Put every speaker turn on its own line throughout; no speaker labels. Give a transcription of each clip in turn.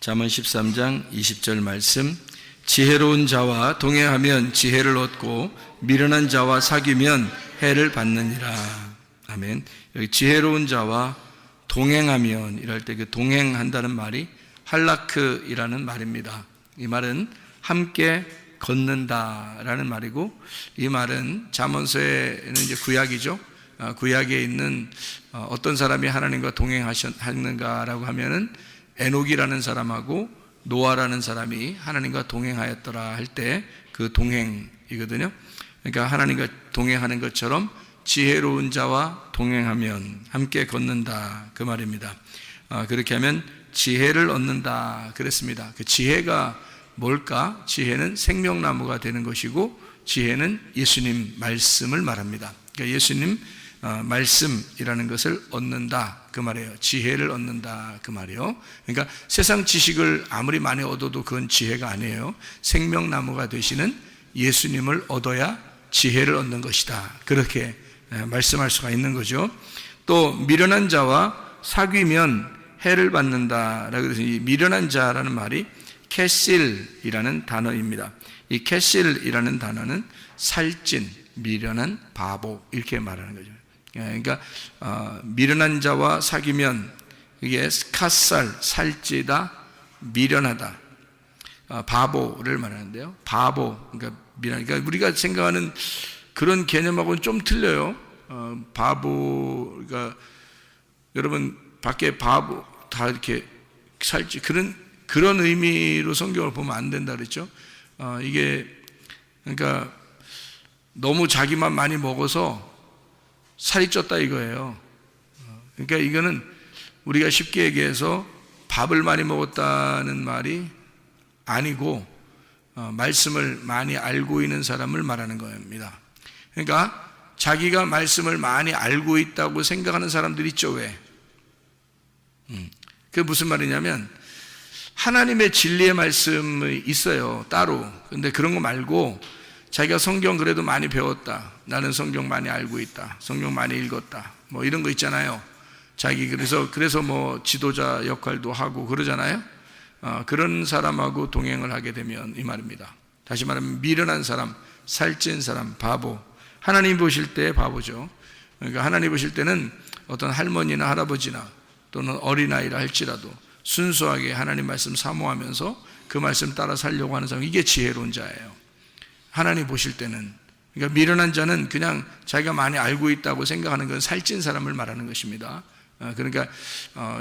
잠언 13장 20절 말씀, 지혜로운 자와 동행하면 지혜를 얻고 미련한 자와 사귀면 해를 받느니라. 아멘. 여기 지혜로운 자와 동행하면 이럴 때 그 동행한다는 말이 할라크이라는 말입니다. 이 말은 함께 걷는다라는 말이고, 이 말은 잠언서에는 이제 구약이죠. 구약에 있는 어떤 사람이 하나님과 동행하셨는가라고 하면은 에녹이라는 사람하고 노아라는 사람이 하나님과 동행하였더라 할 때 그 동행이거든요. 그러니까 하나님과 동행하는 것처럼 지혜로운 자와 동행하면 함께 걷는다, 그 말입니다. 그렇게 하면 지혜를 얻는다 그랬습니다. 그 지혜가 뭘까? 지혜는 생명나무가 되는 것이고, 지혜는 예수님 말씀을 말합니다. 그러니까 예수님 말씀이라는 것을 얻는다 그 말이에요. 지혜를 얻는다 그 말이에요. 그러니까 세상 지식을 아무리 많이 얻어도 그건 지혜가 아니에요. 생명나무가 되시는 예수님을 얻어야 지혜를 얻는 것이다, 그렇게 말씀할 수가 있는 거죠. 또 미련한 자와 사귀면 해를 받는다라고 해서 이 미련한 자라는 말이 캐실이라는 단어입니다. 이 캐실이라는 단어는 살찐, 미련한, 바보 이렇게 말하는 거죠. 그러니까 미련한 자와 사귀면 이게 카살, 살찌다, 미련하다, 바보를 말하는데요. 바보, 그러니까 그러니까 우리가 생각하는 그런 개념하고는 좀 틀려요. 바보, 그러니까 여러분 밖에 바보 다 이렇게 살찌, 그런 의미로 성경을 보면 안 된다 그랬죠. 이게 그러니까 너무 자기만 많이 먹어서 살이 쪘다 이거예요. 그러니까 이거는 우리가 쉽게 얘기해서 밥을 많이 먹었다는 말이 아니고 말씀을 많이 알고 있는 사람을 말하는 겁니다. 그러니까 자기가 말씀을 많이 알고 있다고 생각하는 사람들 있죠. 왜? 그게 무슨 말이냐면 하나님의 진리의 말씀이 있어요, 따로. 근데 그런 거 말고 자기가 성경 그래도 많이 배웠다, 나는 성경 많이 알고 있다, 성경 많이 읽었다, 뭐 이런 거 있잖아요. 자기 그래서 뭐 지도자 역할도 하고 그러잖아요. 그런 사람하고 동행을 하게 되면 이 말입니다. 다시 말하면 미련한 사람, 살찐 사람, 바보. 하나님 보실 때 바보죠. 그러니까 하나님 보실 때는 어떤 할머니나 할아버지나 또는 어린아이라 할지라도 순수하게 하나님 말씀 사모하면서 그 말씀 따라 살려고 하는 사람, 이게 지혜로운 자예요. 하나님 보실 때는. 그러니까 미련한 자는 그냥 자기가 많이 알고 있다고 생각하는 건 살찐 사람을 말하는 것입니다. 그러니까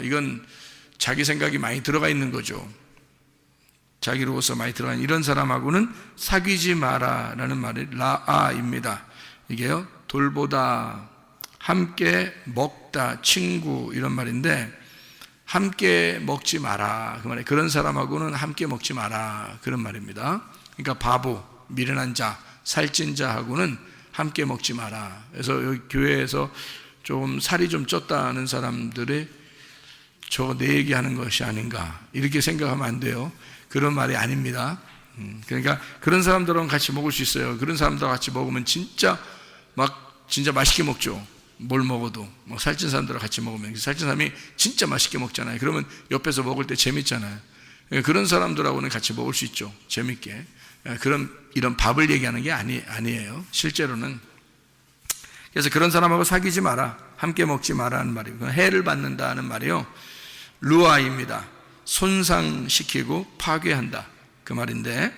이건 자기 생각이 많이 들어가 있는 거죠. 자기로서 많이 들어간 이런 사람하고는 사귀지 마라라는 말이 라아입니다. 이게요, 돌보다, 함께 먹다, 친구 이런 말인데, 함께 먹지 마라 그 말이에요. 그런 사람하고는 함께 먹지 마라 그런 말입니다. 그러니까 바보, 미련한 자, 살찐 자하고는 함께 먹지 마라. 그래서 여기 교회에서 좀 살이 좀 쪘다는 사람들이 저거 내 얘기하는 것이 아닌가 이렇게 생각하면 안 돼요. 그런 말이 아닙니다. 그러니까 그런 사람들하고 같이 먹을 수 있어요. 그런 사람들하고 같이 먹으면 진짜 맛있게 먹죠. 뭘 먹어도 뭐 살찐 사람들하고 같이 먹으면, 살찐 사람이 진짜 맛있게 먹잖아요. 그러면 옆에서 먹을 때 재밌잖아요. 그런 사람들하고는 같이 먹을 수 있죠, 재밌게. 이런 밥을 얘기하는 게 아니에요, 실제로는. 그래서 그런 사람하고 사귀지 마라, 함께 먹지 마라는 말이고, 해를 받는다는 말이요, 루아입니다. 손상시키고 파괴한다 그 말인데,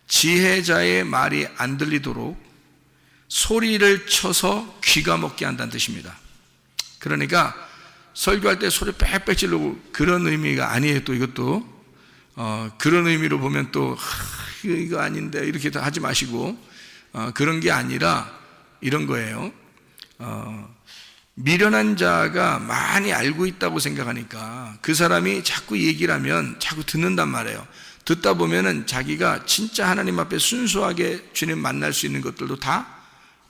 지혜자의 말이 안 들리도록 소리를 쳐서 귀가 먹게 한다는 뜻입니다. 그러니까 설교할 때 소리 빽빽 지르고 그런 의미가 아니에요. 또 이것도 그런 의미로 보면 또 이거 아닌데 이렇게 하지 마시고, 그런 게 아니라 이런 거예요. 미련한 자가 많이 알고 있다고 생각하니까 그 사람이 자꾸 얘기를 하면 자꾸 듣는단 말이에요. 듣다 보면은 자기가 진짜 하나님 앞에 순수하게 주님 만날 수 있는 것들도 다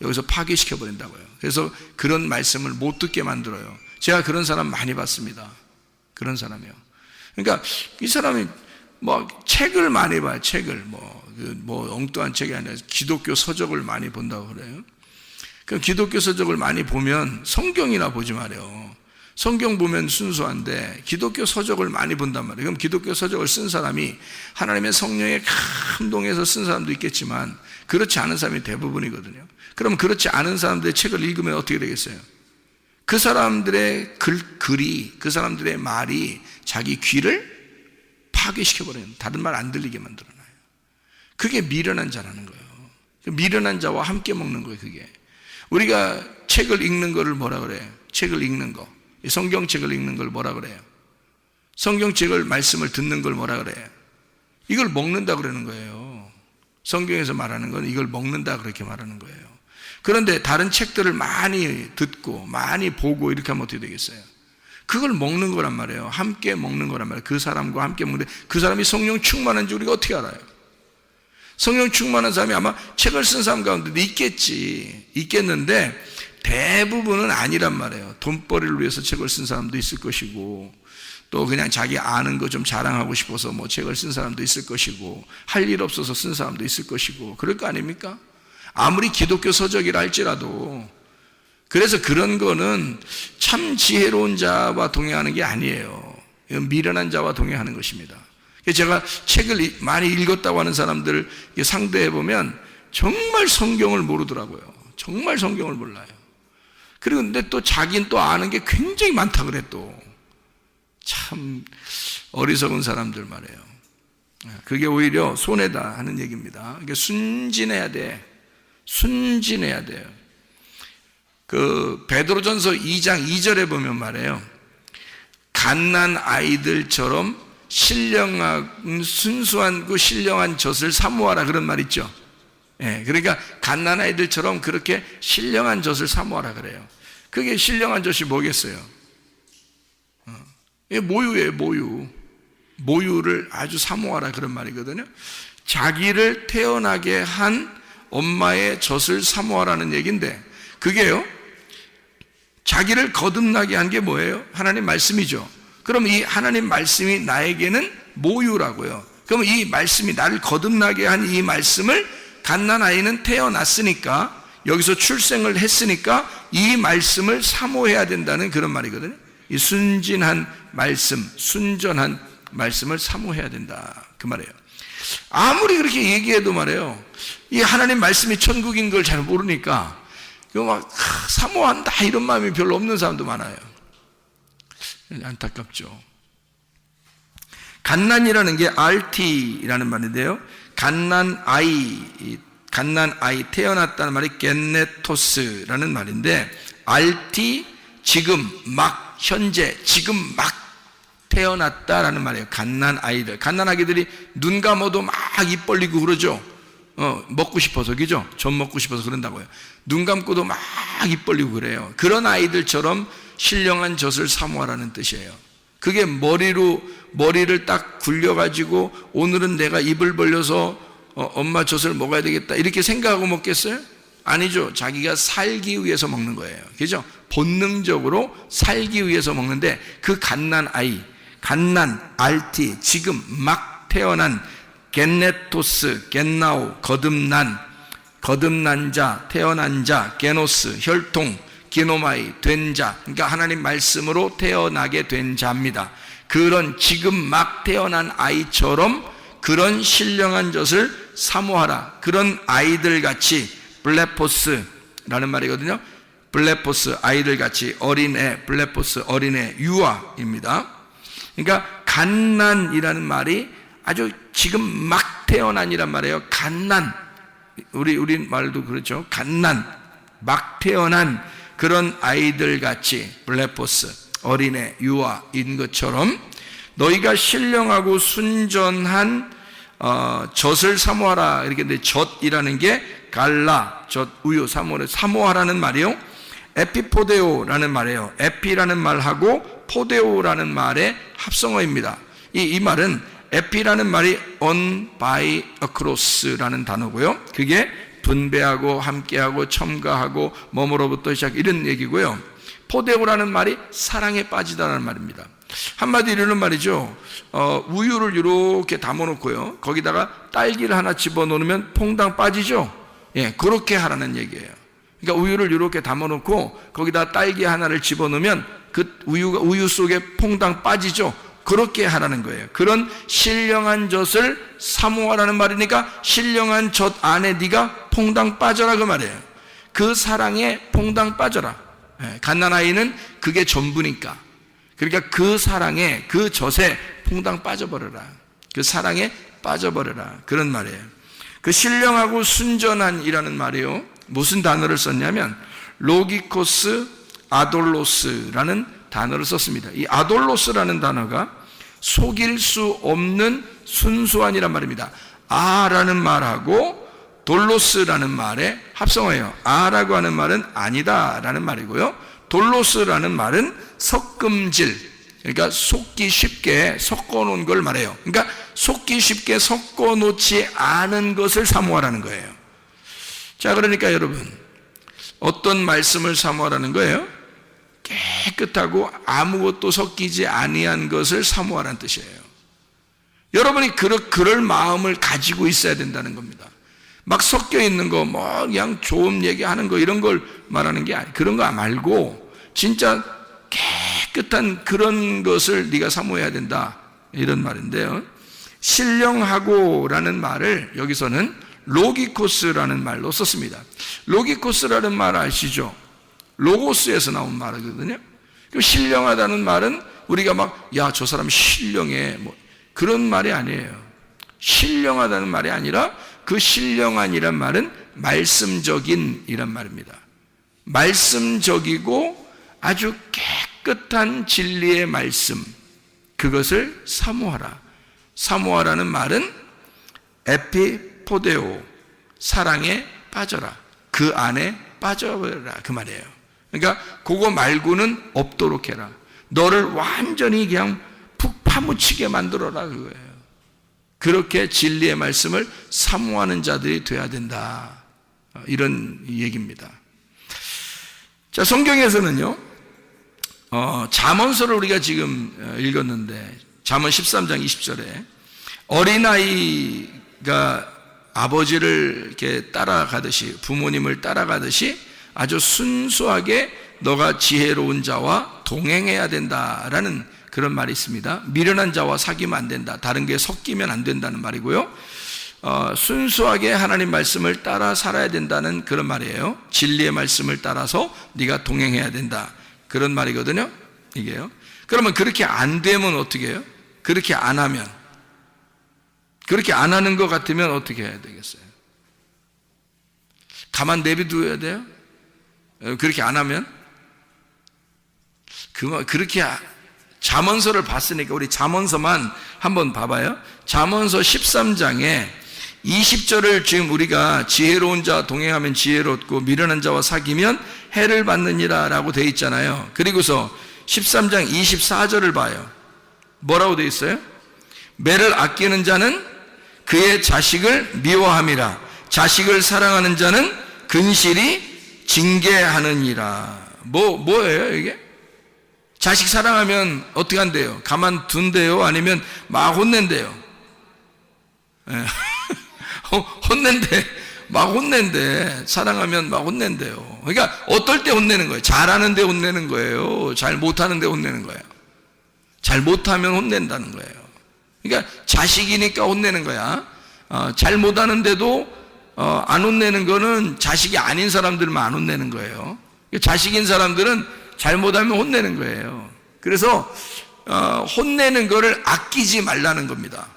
여기서 파괴시켜 버린다고요. 그래서 그런 말씀을 못 듣게 만들어요. 제가 그런 사람 많이 봤습니다. 그런 사람이요. 그러니까 이 사람이 뭐 책을 많이 봐요. 책을 뭐 엉뚱한 책이 아니라 기독교 서적을 많이 본다고 그래요. 그 기독교 서적을 많이 보면 성경이나 보지 말아요. 성경 보면 순수한데 기독교 서적을 많이 본단 말이에요. 그럼 기독교 서적을 쓴 사람이 하나님의 성령에 감동해서 쓴 사람도 있겠지만 그렇지 않은 사람이 대부분이거든요. 그럼 그렇지 않은 사람들의 책을 읽으면 어떻게 되겠어요? 그 사람들의 글이, 그 사람들의 말이 자기 귀를 파괴시켜버려요. 다른 말 안 들리게 만들어놔요. 그게 미련한 자라는 거예요. 미련한 자와 함께 먹는 거예요. 그게 우리가 책을 읽는 거를 뭐라 그래요? 책을 읽는 거, 성경책을 읽는 걸 뭐라 그래요? 성경책을 말씀을 듣는 걸 뭐라 그래요? 이걸 먹는다 그러는 거예요. 성경에서 말하는 건 이걸 먹는다 그렇게 말하는 거예요. 그런데 다른 책들을 많이 듣고 많이 보고 이렇게 하면 어떻게 되겠어요? 그걸 먹는 거란 말이에요. 함께 먹는 거란 말이에요. 그 사람과 함께 먹는데 그 사람이 성령 충만한지 우리가 어떻게 알아요? 성령 충만한 사람이 아마 책을 쓴 사람 가운데도 있겠는데 대부분은 아니란 말이에요. 돈벌이를 위해서 책을 쓴 사람도 있을 것이고 또 그냥 자기 아는 거 좀 자랑하고 싶어서 뭐 책을 쓴 사람도 있을 것이고 할 일 없어서 쓴 사람도 있을 것이고 그럴 거 아닙니까? 아무리 기독교 서적이라 할지라도. 그래서 그런 거는 참 지혜로운 자와 동행하는 게 아니에요. 이건 미련한 자와 동행하는 것입니다. 제가 책을 많이 읽었다고 하는 사람들 상대해 보면 정말 성경을 모르더라고요. 정말 성경을 몰라요. 그리고 근데 또 자기는 또 아는 게 굉장히 많다 그래. 또 참 어리석은 사람들 말이에요. 그게 오히려 손해다 하는 얘기입니다. 그러니까 순진해야 돼. 순진해야 돼요. 그 베드로전서 2장 2절에 보면 말이에요. 갓난 아이들처럼 신령한 순수한 그 신령한 젖을 사모하라 그런 말 있죠. 예, 그러니까 갓난 아이들처럼 그렇게 신령한 젖을 사모하라 그래요. 그게 신령한 젖이 뭐겠어요? 모유예요, 모유. 모유를 아주 사모하라 그런 말이거든요. 자기를 태어나게 한 엄마의 젖을 사모하라는 얘기인데 그게요, 자기를 거듭나게 한 게 뭐예요? 하나님 말씀이죠. 그럼 이 하나님 말씀이 나에게는 모유라고요. 그럼 이 말씀이 나를 거듭나게 한 이 말씀을 갓난아이는 태어났으니까 여기서 출생을 했으니까 이 말씀을 사모해야 된다는 그런 말이거든요. 이 순진한 말씀, 순전한 말씀을 사모해야 된다 그 말이에요. 아무리 그렇게 얘기해도 말이에요, 이 하나님 말씀이 천국인 걸 잘 모르니까 그 막 사모한다 이런 마음이 별로 없는 사람도 많아요. 안타깝죠. 갓난이라는 게 RT라는 말인데요. 갓난아이 태어났다는 말이 겐네토스라는 말인데 RT 지금 막 현재 지금 막 태어났다라는 말이에요. 갓난아이들. 갓난아기들이 눈 감아도 막 입 벌리고 그러죠. 먹고 싶어서, 그죠? 젖 먹고 싶어서 그런다고요. 눈 감고도 막 입 벌리고 그래요. 그런 아이들처럼 신령한 젖을 사모하라는 뜻이에요. 그게 머리를 딱 굴려가지고 오늘은 내가 입을 벌려서 엄마 젖을 먹어야 되겠다 이렇게 생각하고 먹겠어요? 아니죠. 자기가 살기 위해서 먹는 거예요. 그죠? 본능적으로 살기 위해서 먹는데 그 갓난아이, 갓난, RT, 지금 막 태어난 겐네토스, 겐나오, 거듭난 자, 태어난 자, 게노스, 혈통, 기노마이, 된 자, 그러니까 하나님 말씀으로 태어나게 된 자입니다. 그런 지금 막 태어난 아이처럼 그런 신령한 젖을 사모하라. 그런 아이들같이, 블레포스라는 말이거든요. 블레포스, 아이들같이, 어린애, 블레포스, 어린애, 유아입니다. 그러니까 갓난이라는 말이 아주 지금 막 태어난이란 말이에요. 갓난, 우리 말도 그렇죠. 갓난, 막 태어난 그런 아이들같이, 블레포스, 어린애, 유아인 것처럼 너희가 신령하고 순전한 젖을 사모하라. 이렇게 근데 젖이라는 게 갈라, 젖, 우유, 사모하라는 말이요. 에피포데오라는 말이에요. 에피라는 말하고 포데오라는 말의 합성어입니다. 이 말은 에피라는 말이 on, by, across라는 단어고요. 그게 분배하고 함께하고 첨가하고 뭐뭐로부터 시작 이런 얘기고요. 포데오라는 말이 사랑에 빠지다라는 말입니다. 한마디로 이런 말이죠. 우유를 이렇게 담아놓고요, 거기다가 딸기를 하나 집어넣으면 퐁당 빠지죠. 예, 그렇게 하라는 얘기예요. 그러니까 우유를 이렇게 담아놓고 거기다 딸기 하나를 집어넣으면 그 우유 속에 퐁당 빠지죠. 그렇게 하라는 거예요. 그런 신령한 젖을 사모하라는 말이니까 신령한 젖 안에 네가 퐁당 빠져라 그 말이에요. 그 사랑에 퐁당 빠져라. 갓난아이는 그게 전부니까. 그러니까 그 사랑에, 그 젖에 퐁당 빠져버려라. 그 사랑에 빠져버려라. 그런 말이에요. 그 신령하고 순전한이라는 말이요, 무슨 단어를 썼냐면 로기코스 아돌로스라는 단어를 썼습니다. 이 아돌로스라는 단어가 속일 수 없는 순수한이란 말입니다. 아라는 말하고 돌로스라는 말의 합성어예요. 아라고 하는 말은 아니다 라는 말이고요, 돌로스라는 말은 섞음질, 그러니까 속기 쉽게 섞어놓은 걸 말해요. 그러니까 속기 쉽게 섞어놓지 않은 것을 사모하라는 거예요. 자, 그러니까 여러분, 어떤 말씀을 사모하라는 거예요? 깨끗하고 아무것도 섞이지 아니한 것을 사모하라는 뜻이에요. 여러분이 그럴 마음을 가지고 있어야 된다는 겁니다. 막 섞여 있는 거, 뭐 그냥 좋은 얘기하는 거 이런 걸 말하는 게 아니에요. 그런 거 말고 진짜 깨끗한 그런 것을 네가 사모해야 된다, 이런 말인데요. 신령하고라는 말을 여기서는 로기코스라는 말로 썼습니다. 로기코스라는 말 아시죠? 로고스에서 나온 말이거든요. 신령하다는 말은 우리가 막 야, 저 사람 신령해 뭐 그런 말이 아니에요. 신령하다는 말이 아니라 그 신령한이란 말은 말씀적인이란 말입니다. 말씀적이고 아주 깨끗한 진리의 말씀, 그것을 사모하라. 사모하라는 말은 에피포데오, 사랑에 빠져라, 그 안에 빠져버려라 그 말이에요. 그러니까 그거 말고는 없도록 해라. 너를 완전히 그냥 푹 파묻히게 만들어라 그거예요. 그렇게 진리의 말씀을 사모하는 자들이 돼야 된다, 이런 얘기입니다. 자, 성경에서는요, 잠언서를 우리가 지금 읽었는데 잠언 13장 20절에 어린아이가 아버지를 이렇게 따라가듯이, 부모님을 따라가듯이 아주 순수하게 너가 지혜로운 자와 동행해야 된다라는 그런 말이 있습니다. 미련한 자와 사귀면 안 된다, 다른 게 섞이면 안 된다는 말이고요, 순수하게 하나님 말씀을 따라 살아야 된다는 그런 말이에요. 진리의 말씀을 따라서 네가 동행해야 된다, 그런 말이거든요, 이게요. 그러면 그렇게 안 되면 어떻게 해요? 그렇게 안 하면, 그렇게 안 하는 것 같으면 어떻게 해야 되겠어요? 가만 내비둬야 돼요? 그렇게 안 하면? 그렇게 잠언서를 봤으니까 우리 잠언서만 한번 봐봐요. 잠언서 13장에 20절을 지금 우리가 지혜로운 자와 동행하면 지혜롭고 미련한 자와 사귀면 해를 받느니라 라고 되어 있잖아요. 그리고서 13장 24절을 봐요. 뭐라고 되어 있어요? 매를 아끼는 자는 그의 자식을 미워함이라, 자식을 사랑하는 자는 근실이 징계하느니라. 뭐예요 이게? 자식 사랑하면 어떻게 한대요? 가만둔대요? 아니면 막 혼낸대요? 혼낸대. 막 혼낸대. 사랑하면 막 혼낸대요. 그러니까 어떨 때 혼내는 거예요? 잘하는데 혼내는 거예요? 잘 못하는데 혼내는 거예요? 잘 못하면 혼낸다는 거예요. 그러니까 자식이니까 혼내는 거야. 잘 못하는데도 안 혼내는 거는 자식이 아닌 사람들만 안 혼내는 거예요. 자식인 사람들은 잘못하면 혼내는 거예요. 그래서 혼내는 거를 아끼지 말라는 겁니다.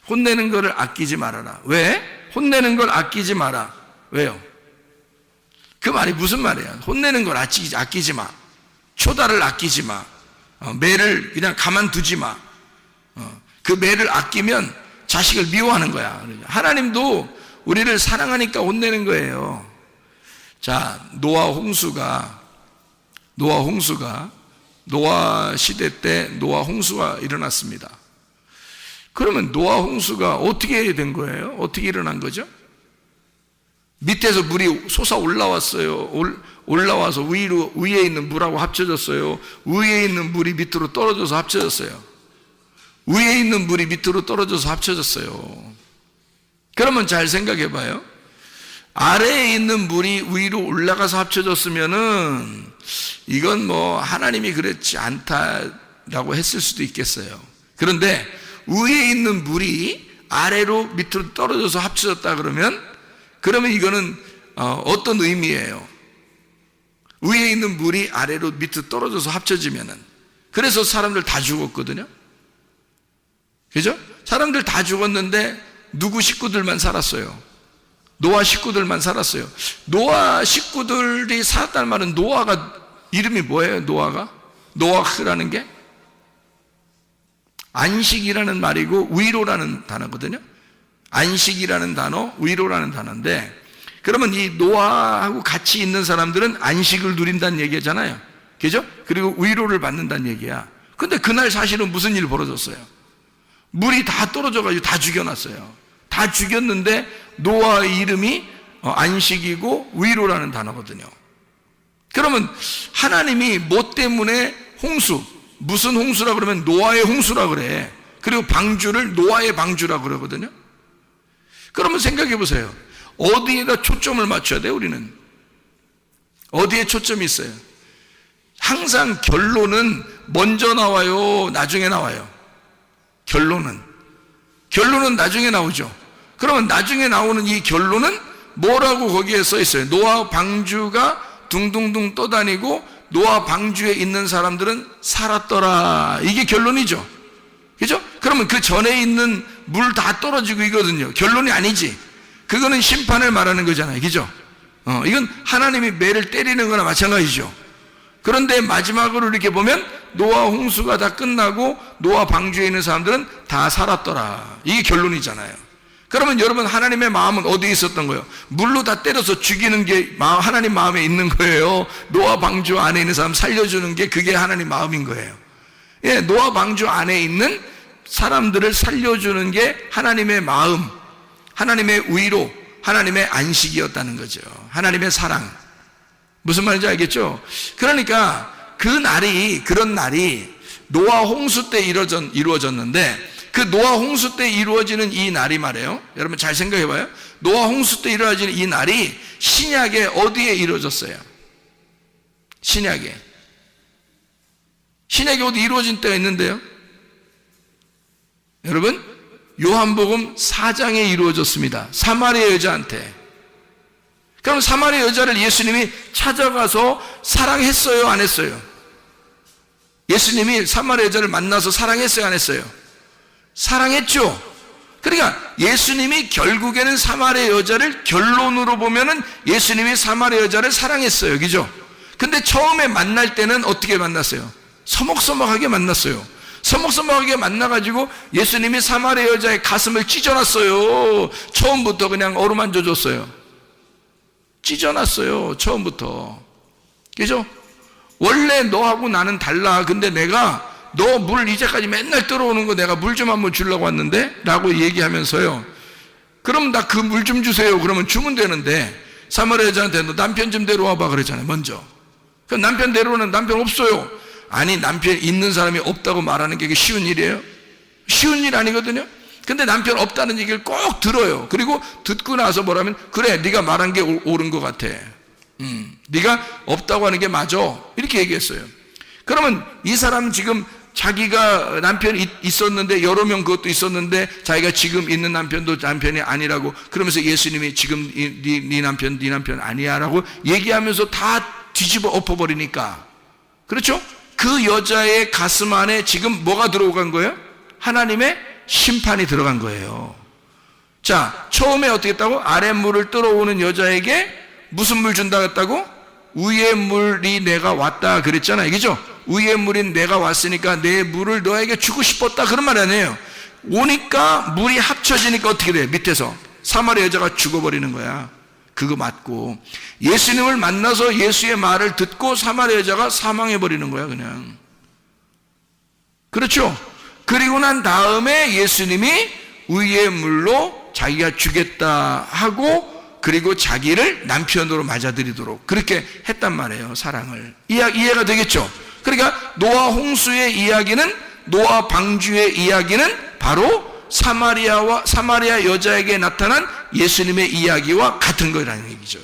혼내는 거를 아끼지 말아라. 왜? 혼내는 걸 아끼지 마라. 왜요? 그 말이 무슨 말이야? 혼내는 걸 아끼지 마. 초다를 아끼지 마. 매를 그냥 가만두지 마. 그 매를 아끼면 자식을 미워하는 거야. 하나님도 우리를 사랑하니까 혼내는 거예요. 자, 노아 시대 때 노아 홍수가 일어났습니다. 그러면 노아 홍수가 어떻게 된 거예요? 어떻게 일어난 거죠? 밑에서 물이 솟아 올라왔어요. 올라와서 위에 있는 물하고 합쳐졌어요. 위에 있는 물이 밑으로 떨어져서 합쳐졌어요. 위에 있는 물이 밑으로 떨어져서 합쳐졌어요. 그러면 잘 생각해 봐요. 아래에 있는 물이 위로 올라가서 합쳐졌으면은 이건 뭐 하나님이 그렇지 않다라고 했을 수도 있겠어요. 그런데 위에 있는 물이 아래로 밑으로 떨어져서 합쳐졌다 그러면 이거는 어떤 의미예요? 위에 있는 물이 아래로 밑으로 떨어져서 합쳐지면은, 그래서 사람들 다 죽었거든요. 그죠? 사람들 다 죽었는데 누구 식구들만 살았어요? 노아 식구들만 살았어요. 노아 식구들이 살았다는 말은, 노아가 이름이 뭐예요? 노아흐라는 게 안식이라는 말이고 위로라는 단어거든요. 안식이라는 단어, 위로라는 단어인데, 그러면 이 노아하고 같이 있는 사람들은 안식을 누린다는 얘기잖아요. 그죠? 그리고 위로를 받는다는 얘기야. 근데 그날 사실은 무슨 일이 벌어졌어요? 물이 다 떨어져가지고 다 죽여놨어요. 다 죽였는데 노아의 이름이 안식이고 위로라는 단어거든요. 그러면 하나님이 뭐 때문에 무슨 홍수라 그러면 노아의 홍수라 그래. 그리고 방주를 노아의 방주라 그러거든요. 그러면 생각해 보세요. 어디에다 초점을 맞춰야 돼요? 우리는 어디에 초점이 있어요? 항상 결론은 먼저 나와요, 나중에 나와요? 결론은 나중에 나오죠. 그러면 나중에 나오는 이 결론은 뭐라고 거기에 써 있어요? 노아 방주가 둥둥둥 떠다니고 노아 방주에 있는 사람들은 살았더라. 이게 결론이죠. 그죠? 그러면 그 전에 있는 물 다 떨어지고 이거든요. 결론이 아니지. 그거는 심판을 말하는 거잖아요. 그죠? 이건 하나님이 매를 때리는 거나 마찬가지죠. 그런데 마지막으로 이렇게 보면 노아 홍수가 다 끝나고 노아 방주에 있는 사람들은 다 살았더라. 이게 결론이잖아요. 그러면 여러분, 하나님의 마음은 어디에 있었던 거예요? 물로 다 때려서 죽이는 게 하나님 마음에 있는 거예요? 노아 방주 안에 있는 사람 살려주는 게 그게 하나님 마음인 거예요. 예, 노아 방주 안에 있는 사람들을 살려주는 게 하나님의 마음, 하나님의 위로, 하나님의 안식이었다는 거죠. 하나님의 사랑. 무슨 말인지 알겠죠? 그러니까 그런 날이 노아 홍수 때 이루어졌는데, 그 노아 홍수 때 이루어지는 이 날이 말이에요. 여러분 잘 생각해 봐요. 노아 홍수 때 이루어지는 이 날이 신약에 어디에 이루어졌어요? 신약에 어디 이루어진 때가 있는데요. 여러분, 요한복음 4장에 이루어졌습니다. 사마리아 여자한테. 그럼 사마리아 여자를 예수님이 찾아가서 사랑했어요, 안 했어요? 예수님이 사마리아 여자를 만나서 사랑했어요, 안 했어요? 사랑했죠. 그러니까 예수님이 결국에는 사마리아 여자를, 결론으로 보면은 예수님이 사마리아 여자를 사랑했어요. 그죠? 근데 처음에 만날 때는 어떻게 만났어요? 서먹서먹하게 만났어요. 서먹서먹하게 만나가지고 예수님이 사마리아 여자의 가슴을 찢어놨어요. 처음부터 그냥 어루만져 줬어요. 찢어놨어요. 처음부터. 그죠? 원래 너하고 나는 달라. 근데 내가 너 물 이제까지 맨날 들어오는 거 내가 물 좀 한번 주려고 왔는데? 라고 얘기하면서요. 그럼 나 그 물 좀 주세요. 그러면 주면 되는데, 사마리아 여자한테 너 남편 좀 데려와봐 그랬잖아요, 먼저. 그럼 남편 데려오는, 남편 없어요. 아니, 남편 있는 사람이 없다고 말하는 게 쉬운 일이에요? 쉬운 일 아니거든요? 근데 남편 없다는 얘기를 꼭 들어요. 그리고 듣고 나서 뭐라면, 그래, 네가 말한 게 옳은 것 같아. 네가 없다고 하는 게 맞아. 이렇게 얘기했어요. 그러면 이 사람 지금 자기가 남편이 있었는데, 여러 명 그것도 있었는데, 자기가 지금 있는 남편도 남편이 아니라고, 그러면서 예수님이 지금 네 남편 아니야 라고 얘기하면서 다 뒤집어 엎어버리니까, 그렇죠? 그 여자의 가슴 안에 지금 뭐가 들어간 거예요? 하나님의 심판이 들어간 거예요. 자, 처음에 어떻게 했다고? 아랫물을 들어오는 여자에게 무슨 물 준다 했다고? 위의 물이 내가 왔다 그랬잖아요. 그죠? 위의 물인 내가 왔으니까 내 물을 너에게 주고 싶었다, 그런 말 아니에요. 오니까 물이 합쳐지니까 어떻게 돼? 밑에서 사마리아 여자가 죽어버리는 거야. 그거 맞고, 예수님을 만나서 예수의 말을 듣고 사마리아 여자가 사망해버리는 거야, 그냥. 그렇죠? 그리고 난 다음에 예수님이 위의 물로 자기가 주겠다 하고, 그리고 자기를 남편으로 맞아들이도록 그렇게 했단 말이에요, 사랑을. 이해가 되겠죠? 그러니까 노아 홍수의 이야기는, 노아 방주의 이야기는 바로 사마리아 여자에게 나타난 예수님의 이야기와 같은 거라는 얘기죠.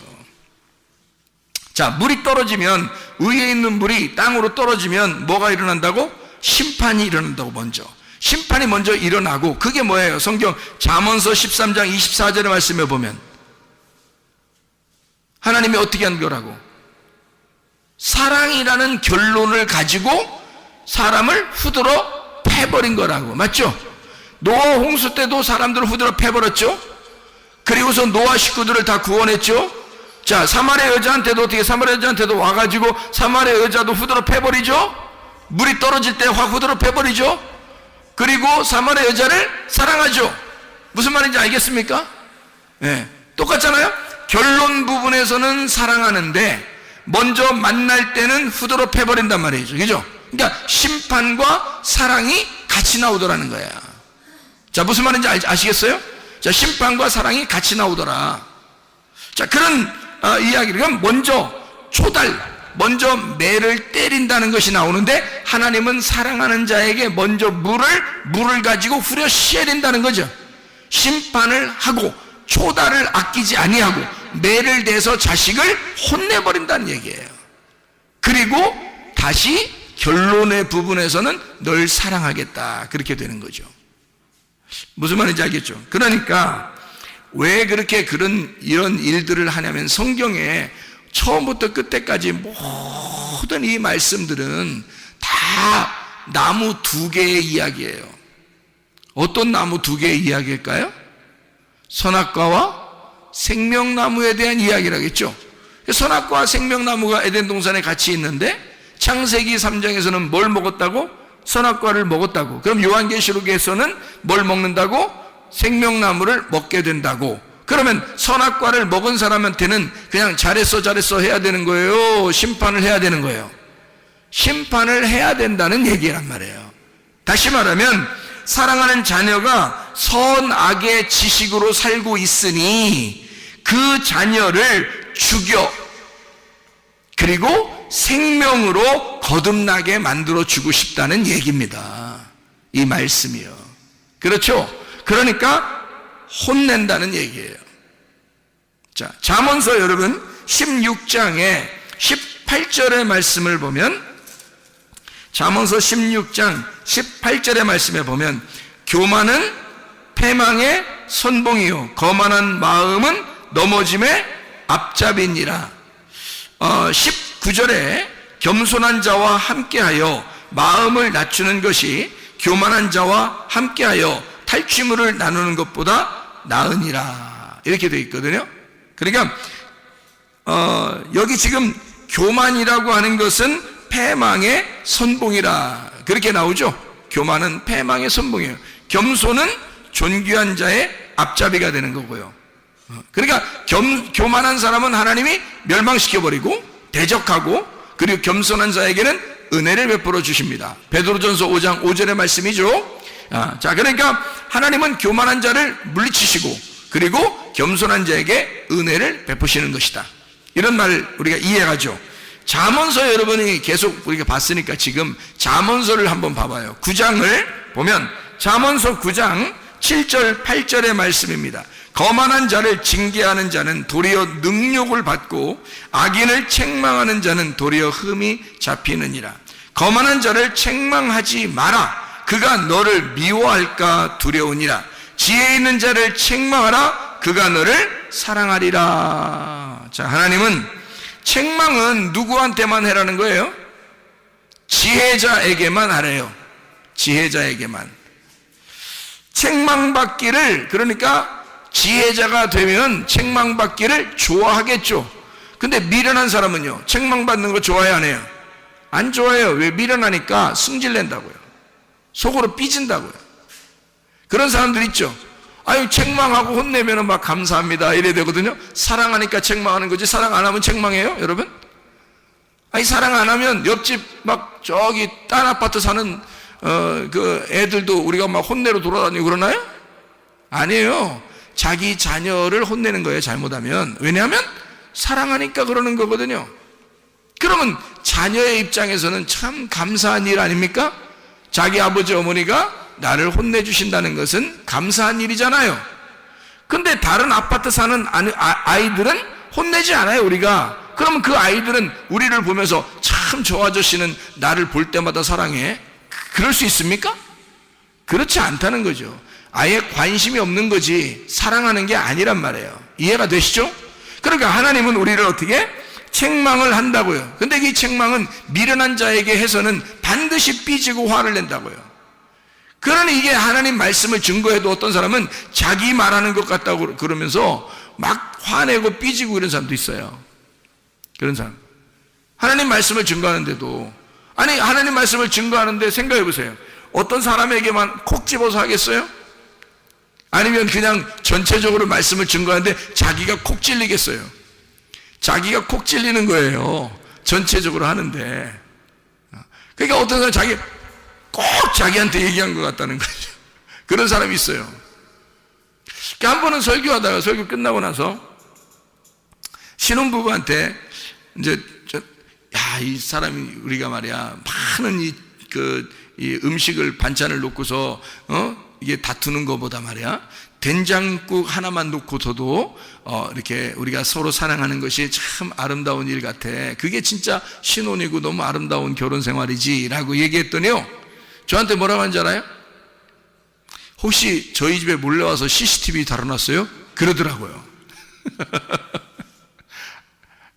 자, 물이 떨어지면, 위에 있는 물이 땅으로 떨어지면 뭐가 일어난다고? 심판이 일어난다고. 먼저 심판이 먼저 일어나고, 그게 뭐예요? 성경 잠언서 13장 24절의 말씀에 보면 하나님이 어떻게 한 거라고? 사랑이라는 결론을 가지고 사람을 후드러 패버린 거라고. 맞죠? 노아 홍수 때도 사람들을 후드러 패버렸죠. 그리고서 노아 식구들을 다 구원했죠. 자, 사마리아 여자한테도 어떻게, 사마리아 여자한테도 와가지고 사마리아 여자도 후드러 패버리죠. 물이 떨어질 때 확 후드러 패버리죠. 그리고 사마리아 여자를 사랑하죠. 무슨 말인지 알겠습니까? 네, 똑같잖아요. 결론 부분에서는 사랑하는데 먼저 만날 때는 후드러 패버린단 말이죠. 그죠? 그러니까 심판과 사랑이 같이 나오더라는 거야. 자, 무슨 말인지 아시겠어요? 자, 심판과 사랑이 같이 나오더라. 자, 그런 이야기를, 먼저 먼저 매를 때린다는 것이 나오는데, 하나님은 사랑하는 자에게 먼저 물을 가지고 후려 시해낸다는 거죠. 심판을 하고 초달을 아끼지 아니하고 매를 대서 자식을 혼내버린다는 얘기예요. 그리고 다시 결론의 부분에서는 널 사랑하겠다, 그렇게 되는 거죠. 무슨 말인지 알겠죠? 그러니까 왜 그렇게 이런 일들을 하냐면, 성경에 처음부터 끝까지 모든 이 말씀들은 다 나무 두 개의 이야기예요. 어떤 나무 두 개의 이야기일까요? 선악과와 생명나무에 대한 이야기라겠죠. 선악과와 생명나무가 에덴 동산에 같이 있는데, 창세기 3장에서는 뭘 먹었다고? 선악과를 먹었다고. 그럼 요한계시록에서는 뭘 먹는다고? 생명나무를 먹게 된다고. 그러면 선악과를 먹은 사람한테는 그냥 잘했어 해야 되는 거예요? 심판을 해야 되는 거예요? 심판을 해야 된다는 얘기란 말이에요. 다시 말하면 사랑하는 자녀가 선악의 지식으로 살고 있으니 그 자녀를 죽여, 그리고 생명으로 거듭나게 만들어 주고 싶다는 얘기입니다. 이 말씀이요. 그렇죠? 그러니까 혼낸다는 얘기예요. 자, 잠언서 여러분 16장에 18절의 말씀을 보면, 잠언서 16장 18절의 말씀에 보면, 교만은 패망의 선봉이요 거만한 마음은 넘어짐의 앞잡이니라. 19절에 겸손한 자와 함께하여 마음을 낮추는 것이 교만한 자와 함께하여 탈취물을 나누는 것보다 나으니라, 이렇게 되어 있거든요. 그러니까 여기 지금 교만이라고 하는 것은 패망의 선봉이라, 그렇게 나오죠. 교만은 패망의 선봉이에요. 겸손은 존귀한 자의 앞잡이가 되는 거고요. 그러니까 교만한 사람은 하나님이 멸망시켜버리고 대적하고, 그리고 겸손한 자에게는 은혜를 베풀어 주십니다. 베드로전서 5장 5절의 말씀이죠. 자, 그러니까 하나님은 교만한 자를 물리치시고, 그리고 겸손한 자에게 은혜를 베푸시는 것이다, 이런 말 우리가 이해하죠. 잠언서 여러분이 계속 우리가 봤으니까 지금 잠언서를 한번 봐봐요. 9장을 보면 잠언서 9장 7절 8절의 말씀입니다. 거만한 자를 징계하는 자는 도리어 능욕을 받고 악인을 책망하는 자는 도리어 흠이 잡히느니라. 거만한 자를 책망하지 마라. 그가 너를 미워할까 두려우니라. 지혜 있는 자를 책망하라. 그가 너를 사랑하리라. 자, 하나님은 책망은 누구한테만 해라는 거예요? 지혜자에게만 하래요. 지혜자에게만. 책망받기를, 그러니까 지혜자가 되면 책망받기를 좋아하겠죠. 근데 미련한 사람은요, 책망받는 거 좋아해 안 해요? 안 좋아해요. 왜? 미련하니까 승질낸다고요. 속으로 삐진다고요. 그런 사람들 있죠. 아유, 책망하고 혼내면 막 감사합니다 이래 되거든요. 사랑하니까 책망하는 거지, 사랑 안 하면 책망해요, 여러분? 아니, 사랑 안 하면 옆집 막 저기 딴 아파트 사는 그 애들도 우리가 막 혼내러 돌아다니고 그러나요? 아니에요. 자기 자녀를 혼내는 거예요, 잘못하면. 왜냐하면 사랑하니까 그러는 거거든요. 그러면 자녀의 입장에서는 참 감사한 일 아닙니까? 자기 아버지 어머니가 나를 혼내주신다는 것은 감사한 일이잖아요. 근데 다른 아파트 사는 아이들은 혼내지 않아요, 우리가. 그러면 그 아이들은 우리를 보면서 참 저 아저씨는 나를 볼 때마다 사랑해. 그럴 수 있습니까? 그렇지 않다는 거죠. 아예 관심이 없는 거지 사랑하는 게 아니란 말이에요. 이해가 되시죠? 그러니까 하나님은 우리를 어떻게? 책망을 한다고요. 근데 이 책망은 미련한 자에게 해서는 반드시 삐지고 화를 낸다고요. 그러니 이게 하나님 말씀을 증거해도 어떤 사람은 자기 말하는 것 같다고 그러면서 막 화내고 삐지고 이런 사람도 있어요. 그런 사람. 하나님 말씀을 증거하는데도, 아니 하나님 말씀을 증거하는데 생각해 보세요. 어떤 사람에게만 콕 집어서 하겠어요? 아니면 그냥 전체적으로 말씀을 증거하는데 자기가 콕 찔리겠어요? 자기가 콕 찔리는 거예요. 전체적으로 하는데. 그러니까 어떤 사람은 자기 꼭 자기한테 얘기한 것 같다는 거죠. 그런 사람이 있어요. 그러니까 한 번은 설교하다가 설교 끝나고 나서 신혼부부한테 이제 이 사람이 우리가 말이야 많은 이 음식을 반찬을 놓고서 이게 다투는 것보다 말이야 된장국 하나만 놓고서도 이렇게 우리가 서로 사랑하는 것이 참 아름다운 일 같아. 그게 진짜 신혼이고 너무 아름다운 결혼 생활이지라고 얘기했더니요, 저한테 뭐라고 하는지 알아요? 혹시 저희 집에 몰래 와서 CCTV 달아놨어요? 그러더라고요.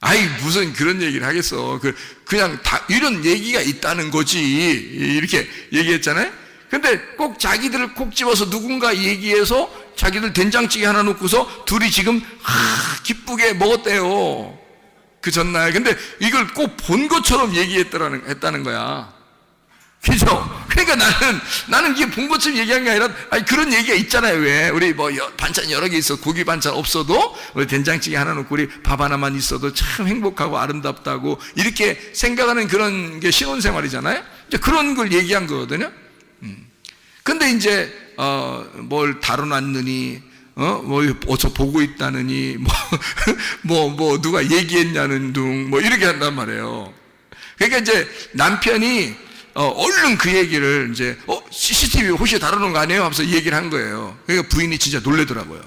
아이 무슨 그런 얘기를 하겠어. 그냥 다 이런 얘기가 있다는 거지 이렇게 얘기했잖아요. 근데 꼭 자기들을 콕 집어서 누군가 얘기해서 자기들 된장찌개 하나 놓고서 둘이 지금 기쁘게 먹었대요, 그 전날. 근데 이걸 꼭 본 것처럼 했다는 거야. 그죠? 그러니까 나는 이게 본 것처럼 얘기한 게 아니라, 그런 얘기가 있잖아요. 왜? 우리 반찬 여러 개 있어. 고기 반찬 없어도, 우리 된장찌개 하나 놓고 우리 밥 하나만 있어도 참 행복하고 아름답다고, 이렇게 생각하는 그런 게 신혼생활이잖아요? 이제 그런 걸 얘기한 거거든요? 근데 이제, 뭘 다뤄놨느니, 어서 보고 있다느니, 누가 얘기했냐는 둥, 이렇게 한단 말이에요. 그러니까 이제 남편이, 얼른 그 얘기를 이제, CCTV 혹시 다루는 거 아니에요? 하면서 얘기를 한 거예요. 그러니까 부인이 진짜 놀래더라고요.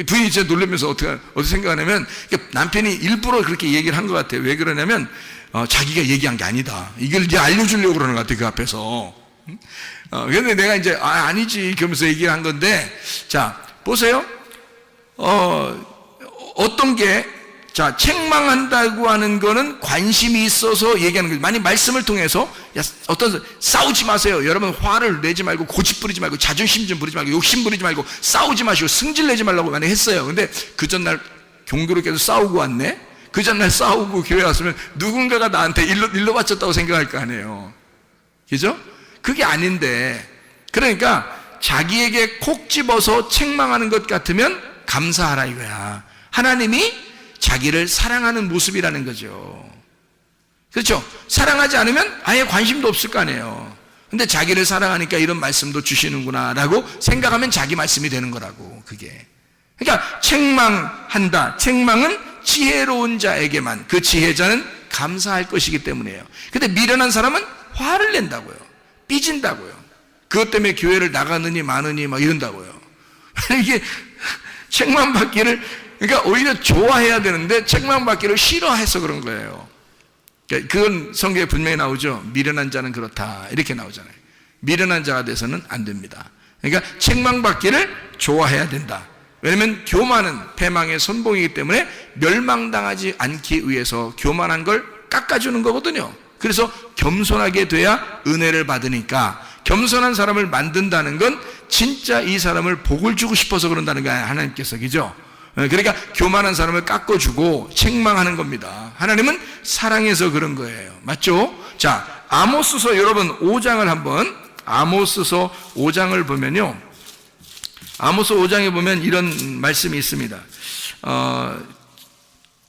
부인이 진짜 놀라면서 어떻게 생각하냐면, 남편이 일부러 그렇게 얘기를 한 것 같아요. 왜 그러냐면, 자기가 얘기한 게 아니다. 이걸 이제 알려주려고 그러는 것 같아요. 그 앞에서. 근데 내가 이제, 아니지. 그러면서 얘기를 한 건데, 자, 보세요. 어떤 게, 자, 책망한다고 하는 거는 관심이 있어서 얘기하는 거죠. 만약 말씀을 통해서, 싸우지 마세요. 여러분 화를 내지 말고, 고집 부리지 말고, 자존심 좀 부리지 말고, 욕심 부리지 말고, 싸우지 마시고, 승질 내지 말라고 많이 했어요. 근데 그 전날 종교로 계속 싸우고 왔네? 그 전날 싸우고 교회 왔으면 누군가가 나한테 일로 바쳤다고 생각할 거 아니에요. 그죠? 그게 아닌데, 그러니까 자기에게 콕 집어서 책망하는 것 같으면 감사하라 이거야. 하나님이 자기를 사랑하는 모습이라는 거죠. 그렇죠? 사랑하지 않으면 아예 관심도 없을 거 아니에요. 근데 자기를 사랑하니까 이런 말씀도 주시는구나 라고 생각하면 자기 말씀이 되는 거라고, 그게. 그러니까 책망한다. 책망은 지혜로운 자에게만, 그 지혜자는 감사할 것이기 때문이에요. 근데 미련한 사람은 화를 낸다고요. 삐진다고요. 그것 때문에 교회를 나가느니 마느니 막 이런다고요. 이게 책망받기를, 그러니까 오히려 좋아해야 되는데 책망받기를 싫어해서 그런 거예요. 그러니까 그건 성경에 분명히 나오죠. 미련한 자는 그렇다 이렇게 나오잖아요. 미련한 자가 돼서는 안 됩니다. 그러니까 책망받기를 좋아해야 된다. 왜냐하면 교만은 패망의 선봉이기 때문에 멸망당하지 않기 위해서 교만한 걸 깎아주는 거거든요. 그래서 겸손하게 돼야 은혜를 받으니까, 겸손한 사람을 만든다는 건 진짜 이 사람을 복을 주고 싶어서 그런다는 거예요, 하나님께서. 그죠? 그러니까 교만한 사람을 깎아주고 책망하는 겁니다. 하나님은 사랑해서 그런 거예요. 맞죠? 자, 아모스서 여러분 5장을 한번, 아모스서 5장을 보면요, 아모스 5장에 보면 이런 말씀이 있습니다.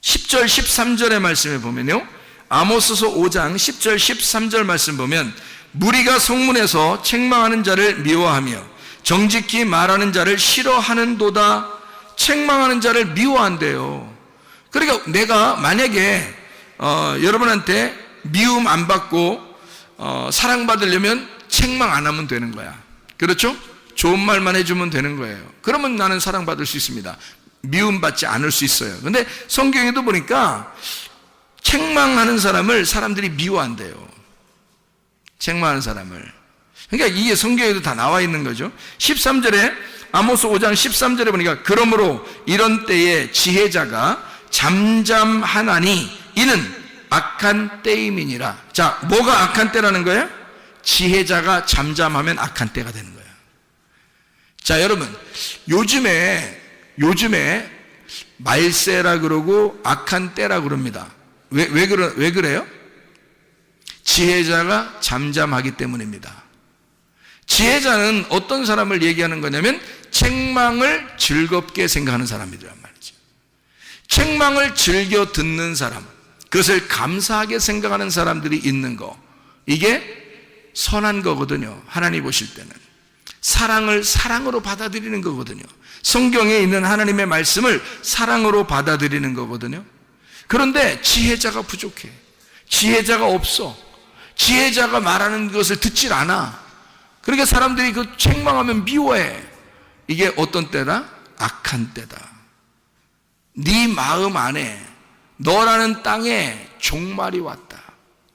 10절 13절의 말씀에 보면요, 아모스서 5장 10절 13절 말씀 보면, 무리가 성문에서 책망하는 자를 미워하며 정직히 말하는 자를 싫어하는도다. 책망하는 자를 미워한대요. 그러니까 내가 만약에 여러분한테 미움 안 받고 사랑받으려면 책망 안 하면 되는 거야. 그렇죠? 좋은 말만 해주면 되는 거예요. 그러면 나는 사랑받을 수 있습니다. 미움 받지 않을 수 있어요. 근데 성경에도 보니까 책망하는 사람을 사람들이 미워한대요. 책망하는 사람을. 그러니까 이게 성경에도 다 나와 있는 거죠. 13절에, 아모스 5장 13절에 보니까, 그러므로 이런 때에 지혜자가 잠잠하나니 이는 악한 때임이니라. 자, 뭐가 악한 때라는 거예요? 지혜자가 잠잠하면 악한 때가 되는 거예요. 자, 여러분, 요즘에 말세라 그러고 악한 때라 그럽니다. 왜 그래요? 지혜자가 잠잠하기 때문입니다. 지혜자는 어떤 사람을 얘기하는 거냐면 책망을 즐겁게 생각하는 사람이란 말이죠. 책망을 즐겨 듣는 사람, 그것을 감사하게 생각하는 사람들이 있는 거, 이게 선한 거거든요. 하나님 보실 때는 사랑을 사랑으로 받아들이는 거거든요. 성경에 있는 하나님의 말씀을 사랑으로 받아들이는 거거든요. 그런데 지혜자가 부족해. 지혜자가 없어. 지혜자가 말하는 것을 듣질 않아. 그러니까 사람들이 그 책망하면 미워해. 이게 어떤 때다? 악한 때다. 네 마음 안에, 너라는 땅에 종말이 왔다.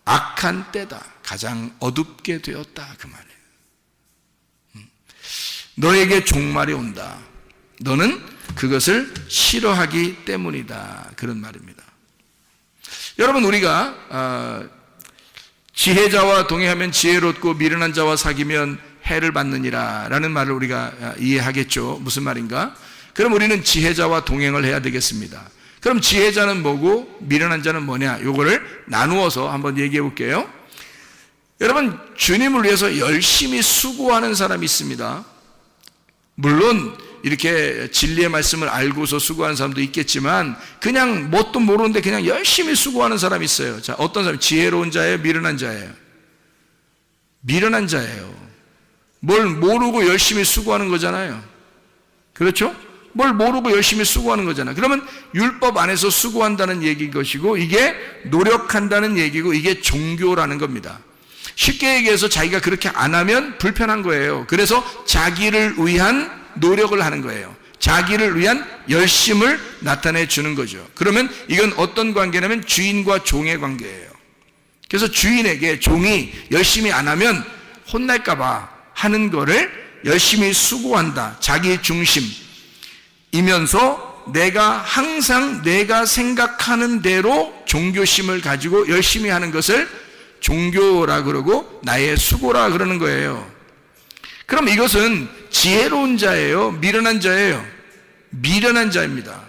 악한 때다. 가장 어둡게 되었다. 그 말이에요. 너에게 종말이 온다. 너는 그것을 싫어하기 때문이다. 그런 말입니다. 여러분, 우리가 지혜자와 동행하면 지혜롭고 미련한 자와 사귀면 해를 받느니라 라는 말을 우리가 이해하겠죠. 무슨 말인가? 그럼 우리는 지혜자와 동행을 해야 되겠습니다. 그럼 지혜자는 뭐고 미련한 자는 뭐냐? 요거를 나누어서 한번 얘기해 볼게요. 여러분, 주님을 위해서 열심히 수고하는 사람이 있습니다. 물론 이렇게 진리의 말씀을 알고서 수고하는 사람도 있겠지만 그냥 뭣도 모르는데 그냥 열심히 수고하는 사람이 있어요. 자, 어떤 사람? 지혜로운 자예요? 미련한 자예요? 미련한 자예요. 뭘 모르고 열심히 수고하는 거잖아요. 그렇죠? 뭘 모르고 열심히 수고하는 거잖아요. 그러면 율법 안에서 수고한다는 얘기인 것이고, 이게 노력한다는 얘기고, 이게 종교라는 겁니다. 쉽게 얘기해서 자기가 그렇게 안 하면 불편한 거예요. 그래서 자기를 위한 노력을 하는 거예요. 자기를 위한 열심을 나타내 주는 거죠. 그러면 이건 어떤 관계냐면 주인과 종의 관계예요. 그래서 주인에게 종이 열심히 안 하면 혼날까 봐 하는 거를 열심히 수고한다. 자기 중심이면서 내가 항상 내가 생각하는 대로 종교심을 가지고 열심히 하는 것을 종교라 그러고 나의 수고라 그러는 거예요. 그럼 이것은 지혜로운 자예요? 미련한 자예요? 미련한 자입니다.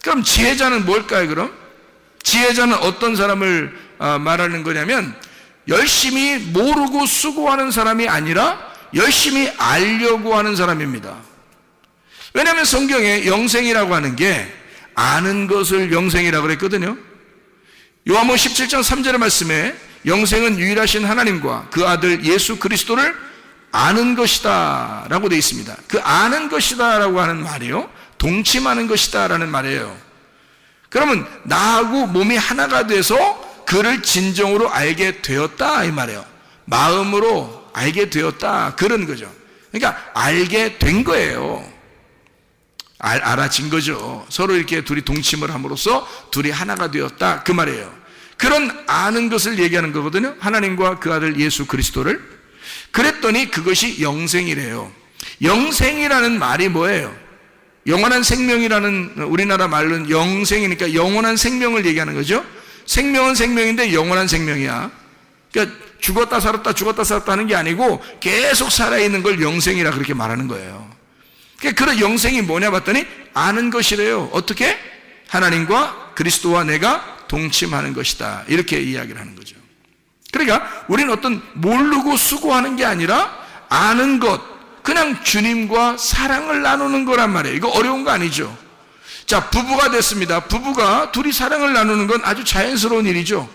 그럼 지혜자는 뭘까요? 그럼 지혜자는 어떤 사람을 말하는 거냐면 열심히 모르고 수고하는 사람이 아니라 열심히 알려고 하는 사람입니다. 왜냐하면 성경에 영생이라고 하는 게 아는 것을 영생이라고 그랬거든요. 요한복음 17장 3절의 말씀에 영생은 유일하신 하나님과 그 아들 예수 그리스도를 아는 것이다 라고 되어 있습니다. 그 아는 것이다 라고 하는 말이요, 동침하는 것이다 라는 말이에요. 그러면 나하고 몸이 하나가 돼서 그를 진정으로 알게 되었다 이 말이에요. 마음으로 알게 되었다, 그런 거죠. 그러니까 알게 된 거예요. 알아진 거죠. 서로 이렇게 둘이 동침을 함으로써 둘이 하나가 되었다, 그 말이에요. 그런 아는 것을 얘기하는 거거든요. 하나님과 그 아들 예수 그리스도를. 그랬더니 그것이 영생이래요. 영생이라는 말이 뭐예요? 영원한 생명이라는, 우리나라 말로는 영생이니까 영원한 생명을 얘기하는 거죠. 생명은 생명인데 영원한 생명이야. 그러니까 죽었다 살았다 죽었다 살았다 하는 게 아니고 계속 살아있는 걸 영생이라 그렇게 말하는 거예요. 그러니까 그런 영생이 뭐냐 봤더니 아는 것이래요. 어떻게? 하나님과 그리스도와 내가 동침하는 것이다, 이렇게 이야기를 하는 거죠. 그러니까 우리는 어떤 모르고 수고하는 게 아니라 아는 것, 그냥 주님과 사랑을 나누는 거란 말이에요. 이거 어려운 거 아니죠. 자, 부부가 됐습니다. 부부가 둘이 사랑을 나누는 건 아주 자연스러운 일이죠.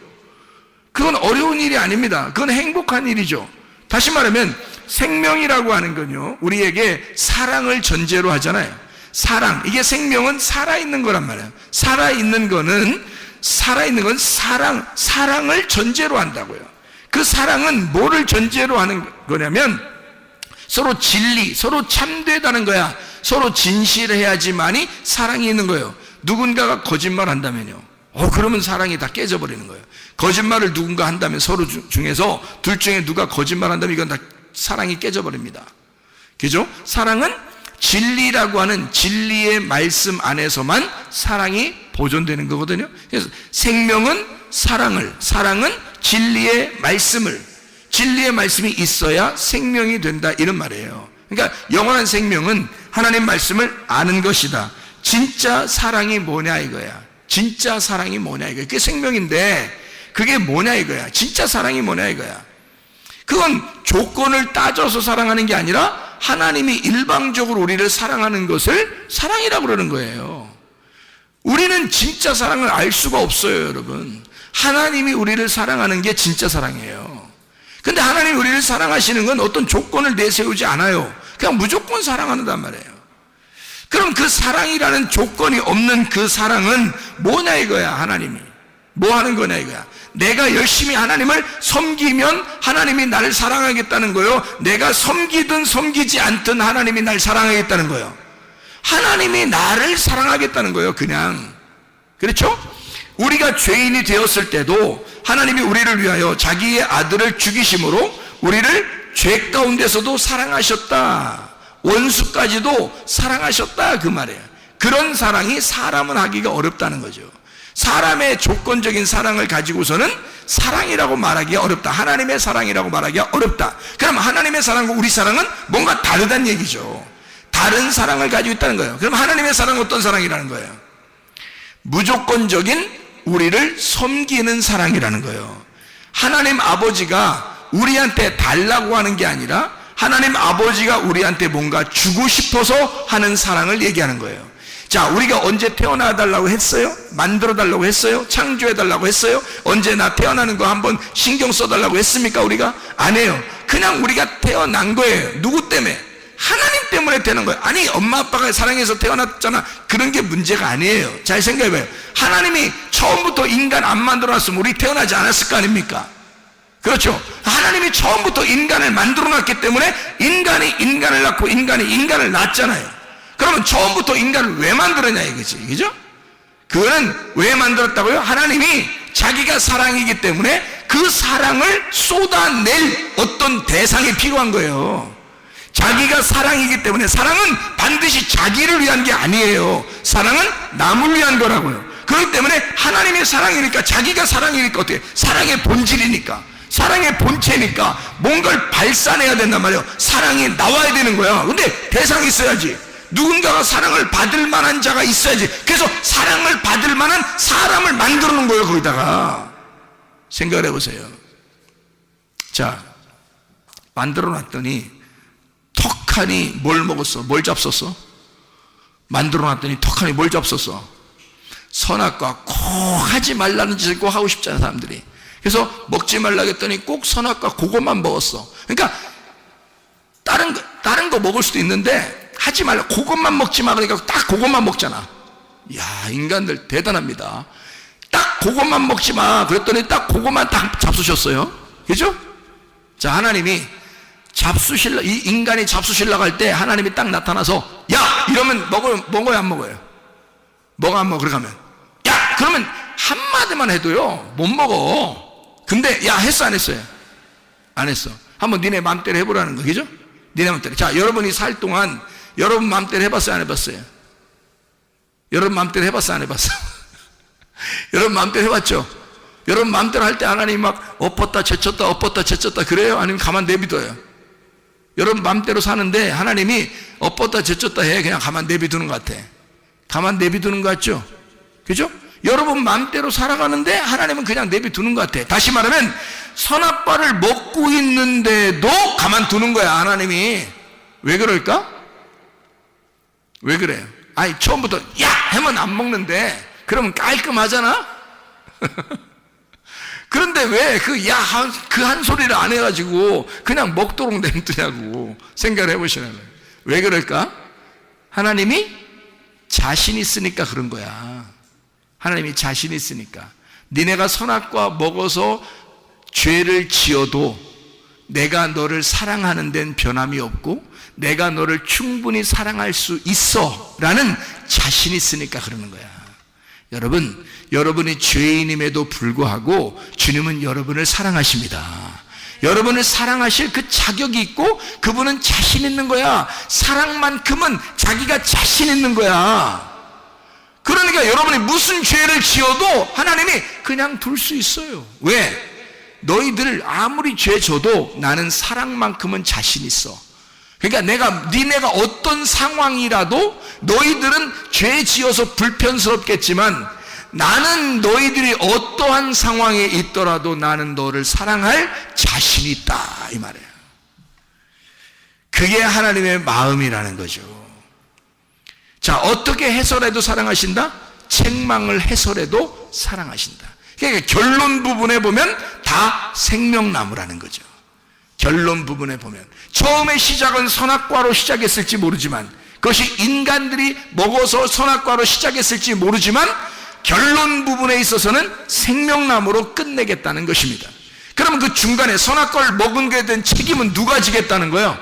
그건 어려운 일이 아닙니다. 그건 행복한 일이죠. 다시 말하면 생명이라고 하는 건요, 우리에게 사랑을 전제로 하잖아요. 사랑, 이게 생명은 살아있는 거란 말이에요. 살아있는 건 사랑을 전제로 한다고요. 그 사랑은 뭐를 전제로 하는 거냐면 서로 진리, 서로 참되다는 거야. 서로 진실해야지만이 사랑이 있는 거예요. 누군가가 거짓말 한다면요, 그러면 사랑이 다 깨져버리는 거예요. 거짓말을 누군가 한다면 서로 중에서 둘 중에 누가 거짓말 한다면 이건 다 사랑이 깨져버립니다. 그죠? 사랑은 진리라고 하는 진리의 말씀 안에서만 사랑이 보존되는 거거든요. 그래서 생명은 사랑은 진리의 말씀이 있어야 생명이 된다, 이런 말이에요. 그러니까 영원한 생명은 하나님 말씀을 아는 것이다. 진짜 사랑이 뭐냐 이거야. 진짜 사랑이 뭐냐 이거야. 그게 생명인데 그게 뭐냐 이거야. 진짜 사랑이 뭐냐 이거야. 그건 조건을 따져서 사랑하는 게 아니라 하나님이 일방적으로 우리를 사랑하는 것을 사랑이라고 그러는 거예요. 우리는 진짜 사랑을 알 수가 없어요, 여러분. 하나님이 우리를 사랑하는 게 진짜 사랑이에요. 근데 하나님이 우리를 사랑하시는 건 어떤 조건을 내세우지 않아요. 그냥 무조건 사랑한단 말이에요. 그럼 그 사랑이라는 조건이 없는 그 사랑은 뭐냐 이거야. 하나님이 뭐 하는 거냐 이거야. 내가 열심히 하나님을 섬기면 하나님이 나를 사랑하겠다는 거예요. 내가 섬기든 섬기지 않든 하나님이 나를 사랑하겠다는 거예요. 하나님이 나를 사랑하겠다는 거예요. 그냥. 그렇죠? 우리가 죄인이 되었을 때도 하나님이 우리를 위하여 자기의 아들을 죽이심으로 우리를 죄 가운데서도 사랑하셨다. 원수까지도 사랑하셨다, 그 말이에요. 그런 사랑이 사람은 하기가 어렵다는 거죠. 사람의 조건적인 사랑을 가지고서는 사랑이라고 말하기가 어렵다. 하나님의 사랑이라고 말하기가 어렵다. 그럼 하나님의 사랑과 우리 사랑은 뭔가 다르다는 얘기죠. 다른 사랑을 가지고 있다는 거예요. 그럼 하나님의 사랑은 어떤 사랑이라는 거예요? 무조건적인 우리를 섬기는 사랑이라는 거예요. 하나님 아버지가 우리한테 달라고 하는 게 아니라 하나님 아버지가 우리한테 뭔가 주고 싶어서 하는 사랑을 얘기하는 거예요. 자, 우리가 언제 태어나 달라고 했어요? 만들어 달라고 했어요? 창조해 달라고 했어요? 언제 나 태어나는 거 한번 신경 써 달라고 했습니까? 우리가? 안 해요. 그냥 우리가 태어난 거예요. 누구 때문에? 하나님 때문에 되는 거예요. 아니, 엄마 아빠가 사랑해서 태어났잖아. 그런 게 문제가 아니에요. 잘 생각해봐요. 하나님이 처음부터 인간 안 만들어놨으면 우리 태어나지 않았을 거 아닙니까? 그렇죠? 하나님이 처음부터 인간을 만들어놨기 때문에 인간이 인간을 낳고 인간이 인간을 낳았잖아요. 그러면 처음부터 인간을 왜 만들었냐 이거지, 그죠? 그거는 왜 만들었다고요? 하나님이 자기가 사랑이기 때문에 그 사랑을 쏟아낼 어떤 대상이 필요한 거예요. 자기가 사랑이기 때문에 사랑은 반드시 자기를 위한 게 아니에요. 사랑은 남을 위한 거라고요. 그렇기 때문에 하나님의 사랑이니까, 자기가 사랑이니까 어떻게? 사랑의 본질이니까, 사랑의 본체니까 뭔가를 발산해야 된단 말이에요. 사랑이 나와야 되는 거야. 근데 대상이 있어야지. 누군가가 사랑을 받을 만한 자가 있어야지. 그래서 사랑을 받을 만한 사람을 만들어 놓은 거예요. 거기다가 생각을 해보세요. 자, 만들어 놨더니 턱하니 뭘 먹었어? 뭘 잡섰어? 만들어 놨더니 턱하니 뭘 잡섰어? 선악과 꼭 하지 말라는 짓을 꼭 하고 싶잖아, 사람들이. 그래서 먹지 말라고 했더니 꼭 선악과 그것만 먹었어. 그러니까 다른 거 먹을 수도 있는데 하지 말라, 그것만 먹지 마. 그러니까 딱 그것만 먹잖아. 이야, 인간들 대단합니다. 딱 그것만 먹지 마. 그랬더니 딱 그것만 딱 잡수셨어요. 그죠? 자, 하나님이 이 인간이 잡수실라 할 때 하나님이 딱 나타나서 야! 이러면 먹어요, 안 먹어요? 먹어, 안 먹어? 그렇게 하면 야! 그러면 한마디만 해도요 못 먹어. 근데 야, 했어, 안 했어요? 안 했어. 한번 니네 마음대로 해보라는 거, 그죠? 니네 마음대로. 자, 여러분이 살 동안 여러분 마음대로 해봤어요, 안 해봤어요? 여러분 마음대로 해봤어요, 안 해봤어요? 여러분 마음대로 해봤죠? 여러분 마음대로 할 때 하나님이 막 엎었다 제쳤다 엎었다 제쳤다 그래요? 아니면 가만 내비둬요? 여러분 마음대로 사는데 하나님이 엎었다 제쳤다 해. 그냥 가만 내비두는 것 같아. 가만 내비두는 것 같죠? 그죠? 여러분 마음대로 살아가는데 하나님은 그냥 내비두는 것 같아. 다시 말하면 선악과를 먹고 있는데도 가만두는 거야, 하나님이. 왜 그럴까? 왜 그래요? 아니, 처음부터 야! 하면 안 먹는데 그러면 깔끔하잖아? 그런데 왜 그 한 소리를 안 해가지고 그냥 먹도록 냅두냐고 생각을 해보시는 거예요. 왜 그럴까? 하나님이 자신 있으니까 그런 거야. 하나님이 자신 있으니까. 니네가 선악과 먹어서 죄를 지어도 내가 너를 사랑하는 데는 변함이 없고 내가 너를 충분히 사랑할 수 있어 라는 자신 있으니까 그러는 거야.
여러분, 여러분이 죄인임에도 불구하고 주님은 여러분을 사랑하십니다. 여러분을 사랑하실 그 자격이 있고 그분은 자신 있는 거야. 사랑만큼은 자기가 자신 있는 거야. 그러니까 여러분이 무슨 죄를 지어도 하나님이 그냥 둘 수 있어요. 왜? 너희들 아무리 죄 져도 나는 사랑만큼은 자신 있어. 그러니까 니네가 어떤 상황이라도 너희들은 죄 지어서 불편스럽겠지만 나는 너희들이 어떠한 상황에 있더라도 나는 너를 사랑할 자신이 있다, 이 말이에요. 그게 하나님의 마음이라는 거죠. 자, 어떻게 해설해도 사랑하신다? 책망을 해설해도 사랑하신다. 그러니까 결론 부분에 보면 다 생명나무라는 거죠. 결론 부분에 보면 처음에 시작은 선악과로 시작했을지 모르지만 그것이 인간들이 먹어서 선악과로 시작했을지 모르지만 결론 부분에 있어서는 생명나무로 끝내겠다는 것입니다. 그러면 그 중간에 선악과를 먹은 것에 대한 책임은 누가 지겠다는 거예요?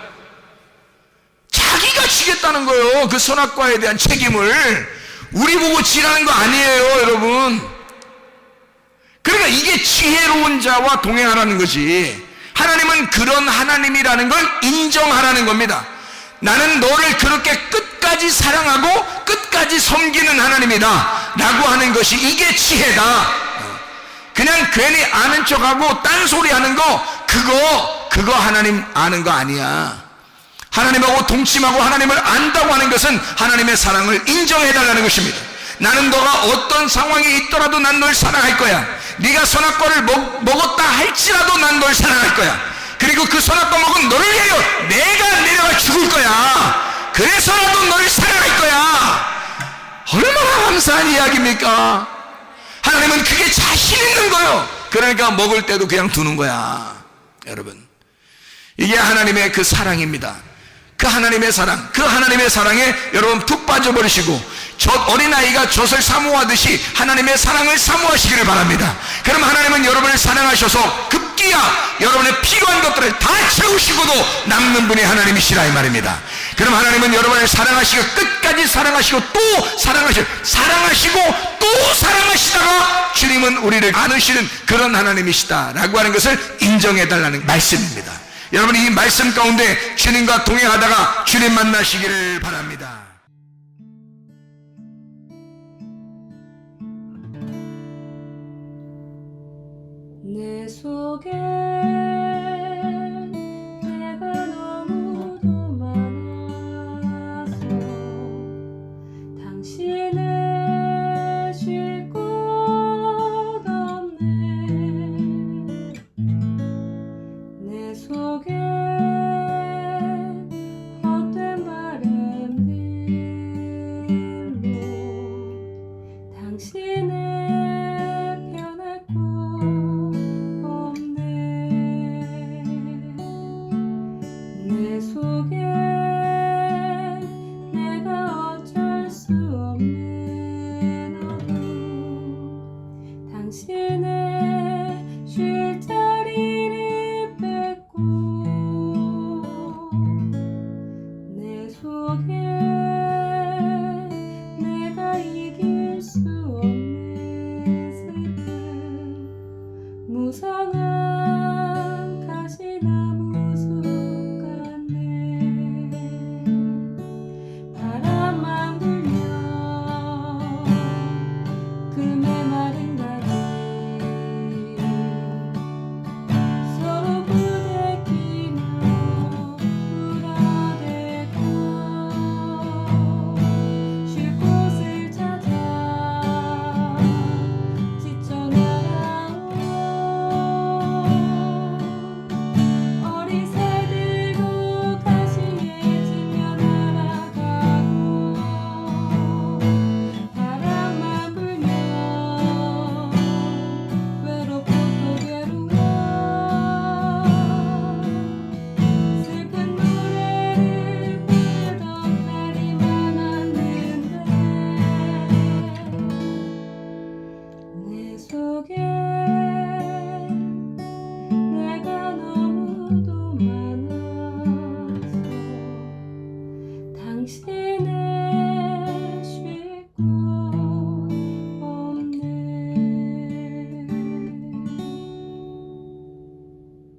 자기가 지겠다는 거예요. 그 선악과에 대한 책임을 우리 보고 지라는 거 아니에요, 여러분. 그러니까 이게 지혜로운 자와 동행하라는 거지. 하나님은 그런 하나님이라는 걸 인정하라는 겁니다. 나는 너를 그렇게 끝까지 사랑하고 끝까지 섬기는 하나님이다 라고 하는 것이 이게 지혜다. 그냥 괜히 아는 척하고 딴소리 하는 거 그거 하나님 아는 거 아니야. 하나님하고 동침하고 하나님을 안다고 하는 것은 하나님의 사랑을 인정해달라는 것입니다. 나는 너가 어떤 상황에 있더라도 난 널 사랑할 거야. 네가 선악과를 먹었다 할지라도 난 널 사랑할 거야. 그리고 그 선악과 먹은 너를 위하여 내가 내려가 죽을 거야. 그래서라도 너를 사랑할 거야. 얼마나 감사한 이야기입니까? 하나님은 그게 자신 있는 거예요. 그러니까 먹을 때도 그냥 두는 거야. 여러분, 이게 하나님의 그 사랑입니다. 그 하나님의 사랑, 그 하나님의 사랑에 여러분 푹 빠져버리시고 어린아이가 젖을 사모하듯이 하나님의 사랑을 사모하시기를 바랍니다. 그럼 하나님은 여러분을 사랑하셔서 급기야 여러분의 필요한 것들을 다 채우시고도 남는 분이 하나님이시라 이 말입니다. 그럼 하나님은 여러분을 사랑하시고 끝까지 사랑하시고 또 사랑하시고 또 사랑하시다가 주님은 우리를 안으시는 그런 하나님이시다 라고 하는 것을 인정해달라는 말씀입니다. 여러분, 이 말씀 가운데 주님과 동행하다가 주님 만나시기를 바랍니다.
내 속에 내가 너무도 많아서 당신을 쉴 곳 없네. 내 속에 헛된 바램들로 당신을 편할 곳 내 속에 내가 어쩔 수 없는 어둠 당신의 쉴 자리를 뺏고 내 속에